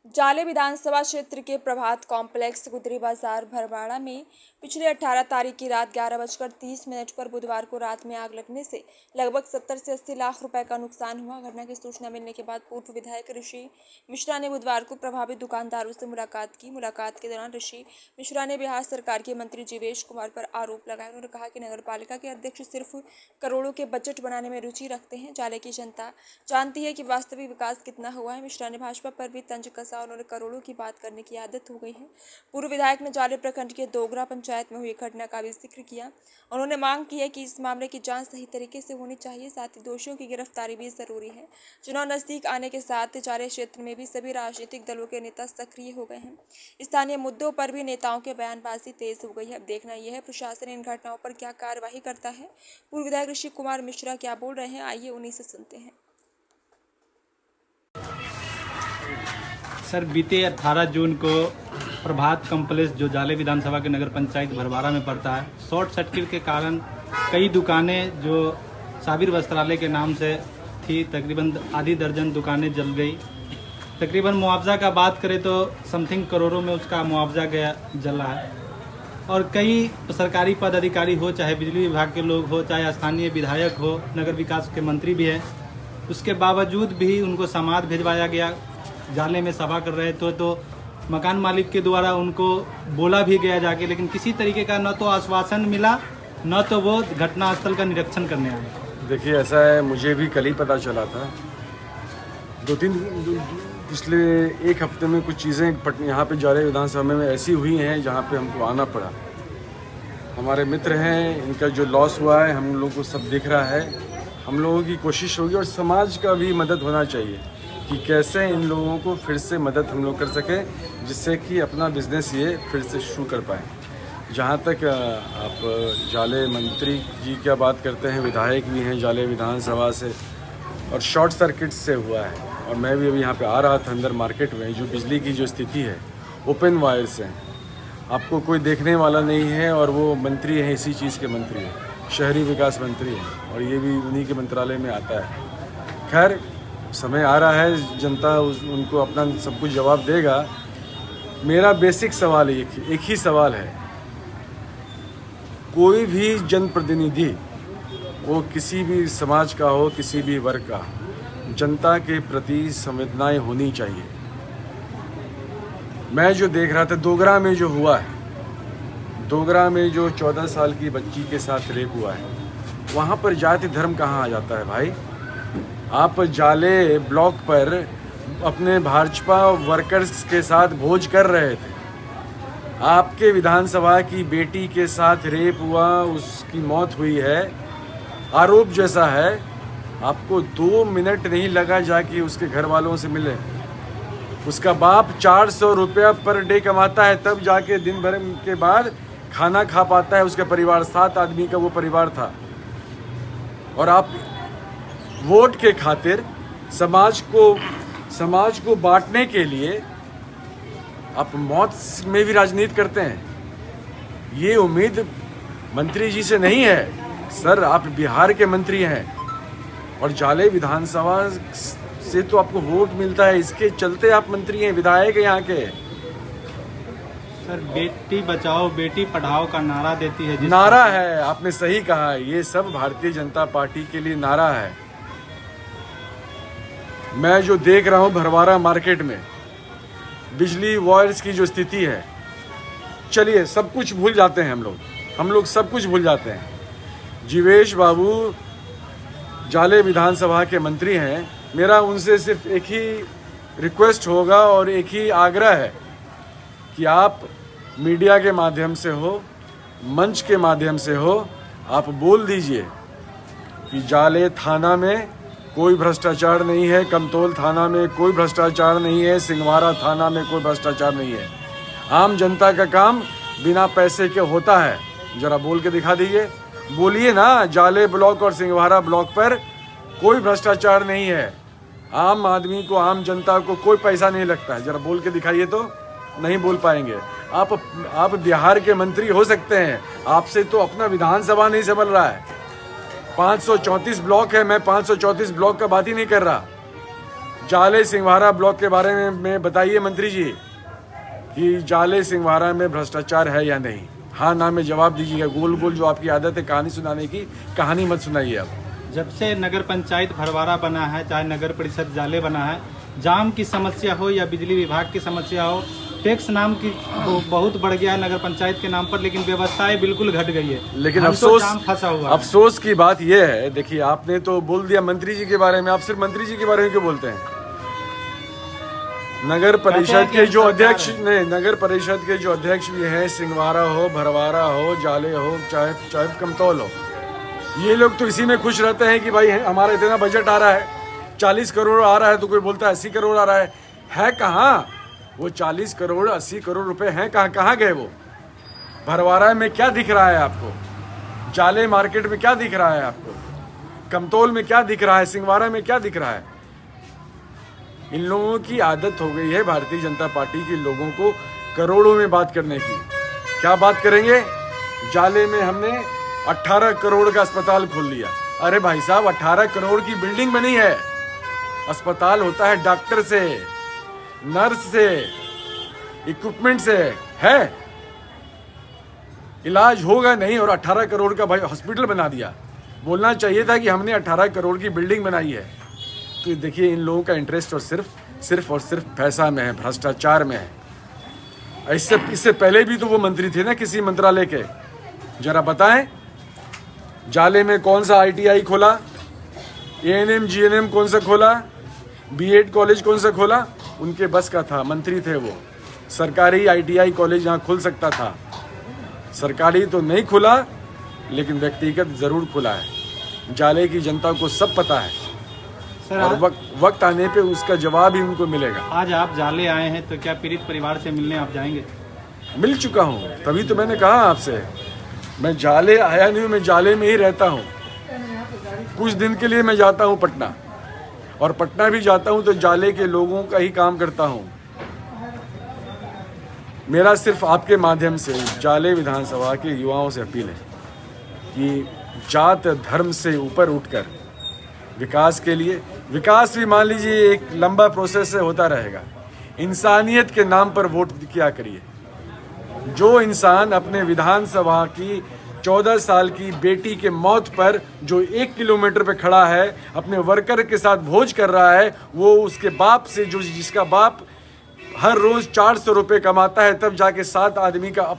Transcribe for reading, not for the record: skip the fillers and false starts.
जाले विधानसभा क्षेत्र के प्रभात कॉम्प्लेक्स गुदरी बाजार भरवाड़ा में पिछले 18 तारीख की रात 11:30 पर बुधवार को रात में आग लगने से लगभग 70 से 80 लाख रुपए का नुकसान हुआ। घटना की सूचना मिलने के बाद पूर्व विधायक ऋषि मिश्रा ने बुधवार को प्रभावित दुकानदारों से मुलाकात की। मुलाकात के दौरान ऋषि मिश्रा ने बिहार सरकार के मंत्री जीवेश कुमार पर आरोप लगाया। उन्होंने कहा कि नगर पालिका के अध्यक्ष सिर्फ करोड़ों के बजट बनाने में रुचि रखते हैं। जाले की जनता जानती है कि वास्तविक विकास कितना हुआ है। मिश्रा ने भाजपा पर भी तंज कसा। उन्होंने करोड़ों की बात करने की आदत हो गई है। पूर्व विधायक ने जाले प्रखंड के दोगरा पंचायत में हुई घटना का भी जिक्र किया। उन्होंने मांग की है कि इस मामले की जांच सही तरीके से होनी चाहिए, साथ ही दोषियों की गिरफ्तारी भी जरूरी है। चुनाव नजदीक आने के साथ जाले क्षेत्र में भी सभी राजनीतिक दलों के नेता सक्रिय हो गए हैं। स्थानीय मुद्दों पर भी नेताओं के बयानबाजी तेज हो गई है। अब देखना यह है प्रशासन इन घटनाओं पर क्या कार्यवाही करता है। पूर्व विधायक ऋषि कुमार मिश्रा क्या बोल रहे हैं, आइए उन्हीं से सुनते हैं। सर, बीते 18 जून को प्रभात कॉम्प्लेक्स जो जाले विधानसभा के नगर पंचायत भरवाड़ा में पड़ता है, शॉर्ट सर्किट के कारण कई दुकानें जो साबिर वस्त्रालय के नाम से थी, तकरीबन आधी दर्जन दुकानें जल गई। तकरीबन मुआवजा का बात करें तो समथिंग करोड़ों में उसका मुआवजा गया जला है। और कई सरकारी पदाधिकारी हो, चाहे बिजली विभाग के लोग हो, चाहे स्थानीय विधायक हो, नगर विकास के मंत्री भी हैं, उसके बावजूद भी उनको समाद भिजवाया गया। जाले में सभा कर रहे थे तो मकान मालिक के द्वारा उनको बोला भी गया जाके, लेकिन किसी तरीके का न तो आश्वासन मिला, न तो वो घटनास्थल का निरीक्षण करने आए। देखिए, ऐसा है, मुझे भी कल ही पता चला था। पिछले एक हफ्ते में कुछ चीज़ें यहाँ पे जाले विधानसभा में ऐसी हुई हैं जहाँ पे हमको आना पड़ा। हमारे मित्र हैं, इनका जो लॉस हुआ है हम लोग को सब दिख रहा है। हम लोगों की कोशिश होगी और समाज का भी मदद होना चाहिए कि कैसे इन लोगों को फिर से मदद हम लोग कर सकें, जिससे कि अपना बिजनेस ये फिर से शुरू कर पाएँ। जहाँ तक आप जाले मंत्री जी क्या बात करते हैं, विधायक भी हैं जाले विधानसभा से, और शॉर्ट सर्किट से हुआ है। और मैं भी अभी यहाँ पे आ रहा था अंदर मार्केट में, जो बिजली की जो स्थिति है, ओपन वायर्स हैं, आपको कोई देखने वाला नहीं है। और वो मंत्री हैं, इसी चीज़ के मंत्री हैं, शहरी विकास मंत्री हैं, और ये भी उन्हीं के मंत्रालय में आता है। खैर, समय आ रहा है, जनता उनको अपना सब कुछ जवाब देगा। मेरा बेसिक सवाल एक ही सवाल है, कोई भी जनप्रतिनिधि, वो किसी भी समाज का हो, किसी भी वर्ग का, जनता के प्रति संवेदनाएं होनी चाहिए। मैं जो देख रहा था दोगरा में जो हुआ है, दोगरा में जो 14 साल की बच्ची के साथ रेप हुआ है, वहाँ पर जाति धर्म कहाँ आ जाता है भाई। आप जाले ब्लॉक पर अपने भाजपा वर्कर्स के साथ भोज कर रहे थे, आपके विधानसभा की बेटी के साथ रेप हुआ, उसकी मौत हुई है, आरोप जैसा है। आपको 2 मिनट नहीं लगा जाके उसके घर वालों से मिले। उसका बाप 400 रुपया पर डे कमाता है, तब जाके दिन भर के बाद खाना खा पाता है उसका परिवार। 7 आदमी का वो परिवार था। और आप वोट के खातिर समाज को बांटने के लिए आप मौत में भी राजनीति करते हैं। ये उम्मीद मंत्री जी से नहीं है। सर, आप बिहार के मंत्री हैं और जाले विधानसभा से तो आपको वोट मिलता है, इसके चलते आप मंत्री हैं, विधायक हैं यहाँ के। सर, बेटी बचाओ बेटी पढ़ाओ का नारा देती है, नारा है, आपने सही कहा, ये सब भारतीय जनता पार्टी के लिए नारा है। मैं जो देख रहा हूँ भरवाड़ा मार्केट में बिजली वायर्स की जो स्थिति है, चलिए सब कुछ भूल जाते हैं हम लोग सब कुछ भूल जाते हैं। जीवेश बाबू जाले विधानसभा के मंत्री हैं। मेरा उनसे सिर्फ एक ही रिक्वेस्ट होगा और एक ही आग्रह है कि आप मीडिया के माध्यम से हो, मंच के माध्यम से हो, आप बोल दीजिए कि जाले थाना में कोई भ्रष्टाचार नहीं है, कमतौल थाना में कोई भ्रष्टाचार नहीं है, सिंघवाड़ा थाना में कोई भ्रष्टाचार नहीं है। आम जनता का काम बिना पैसे के होता है। जरा बोल के दिखा दीजिए, बोलिए ना, जाले ब्लॉक और सिंघवाड़ा ब्लॉक पर कोई भ्रष्टाचार नहीं है। आम आदमी को, आम जनता को कोई पैसा नहीं लगता है। जरा बोल के दिखाइए। तो नहीं बोल पाएंगे। आप बिहार के मंत्री हो सकते हैं, आपसे तो अपना विधानसभा नहीं संभल रहा है। 534 ब्लॉक है, मैं 534 ब्लॉक का बात ही नहीं कर रहा। जाले सिंहवारा ब्लॉक के बारे में बताइए मंत्री जी कि जाले सिंहवारा में भ्रष्टाचार है या नहीं। हाँ ना में जवाब दीजिएगा। गोल गोल जो आपकी आदत है कहानी सुनाने की, कहानी मत सुनाइए आप। जब से नगर पंचायत भरवारा बना है, चाहे नगर परिषद जाले बना है, जाम की समस्या हो या बिजली विभाग की समस्या हो, टैक्स नाम की बहुत बढ़ गया है नगर पंचायत के नाम पर, लेकिन व्यवस्थाएं बिल्कुल घट गई है। लेकिन अफसोस फंसा हुआ है। अफसोस की बात यह है, देखिए आपने तो बोल दिया मंत्री जी के बारे में, आप सिर्फ मंत्री जी के बारे में क्यों बोलते हैं? नगर परिषद के जो अध्यक्ष नहीं, नगर परिषद के जो अध्यक्ष भी हैं, सिंहवारा हो, भरवारा हो, जाले हो, चाहे कमतौल हो, ये लोग तो इसी में खुश रहते हैं कि भाई हमारा इतना बजट आ रहा है, 40 करोड़ आ रहा है, तो कोई बोलता है 80 करोड़ आ रहा है कहाँ वो 40 करोड़ 80 करोड़ रुपए हैं कहाँ गए वो? भरवारा में क्या दिख रहा है आपको? जाले मार्केट में क्या दिख रहा है आपको? कमतौल में क्या दिख रहा है? सिंहवारा में क्या दिख रहा है? इन लोगों की आदत हो गई है भारतीय जनता पार्टी के लोगों को करोड़ों में बात करने की। क्या बात करेंगे? जाले में हमने 18 करोड़ का अस्पताल खोल लिया। अरे भाई साहब, 18 करोड़ की बिल्डिंग बनी है। अस्पताल होता है डॉक्टर से, नर्स से, इक्विपमेंट से, है इलाज होगा नहीं, और 18 करोड़ का भाई हॉस्पिटल बना दिया। बोलना चाहिए था कि हमने 18 करोड़ की बिल्डिंग बनाई है। तो देखिए इन लोगों का इंटरेस्ट और सिर्फ पैसा में है, भ्रष्टाचार में है। इससे पहले भी तो वो मंत्री थे ना किसी मंत्रालय के। जरा बताएं, जाले में कौन सा ITI खोला, ANM GNM कौन सा खोला, B.Ed कॉलेज कौन सा खोला? उनके बस का था, मंत्री थे वो। सरकारी ITI कॉलेज यहाँ खुल सकता था, सरकारी तो नहीं खुला, लेकिन व्यक्तिगत जरूर खुला है। जाले की जनता को सब पता है सर, और वक्त आने पे उसका जवाब ही उनको मिलेगा। आज आप जाले आए हैं तो क्या पीड़ित परिवार से मिलने आप जाएंगे? मिल चुका हूँ, तभी तो मैंने कहा आपसे, मैं जाले आया नहीं हूँ, मैं जाले में ही रहता हूँ। कुछ दिन के लिए मैं जाता हूँ पटना, और पटना भी जाता हूँ तो जाले के लोगों का ही काम करता हूँ। मेरा सिर्फ आपके माध्यम से जाले विधानसभा के युवाओं से अपील है कि जात धर्म से ऊपर उठकर विकास के लिए, विकास भी मान लीजिए एक लंबा प्रोसेस से होता रहेगा, इंसानियत के नाम पर वोट किया करिए। जो इंसान अपने विधानसभा की 14 साल की बेटी के मौत पर जो 1 किलोमीटर पे खड़ा है, अपने वर्कर के साथ भोज कर रहा है, वो उसके बाप से, जो जिसका बाप हर रोज 400 रुपये कमाता है, तब जाके 7 आदमी का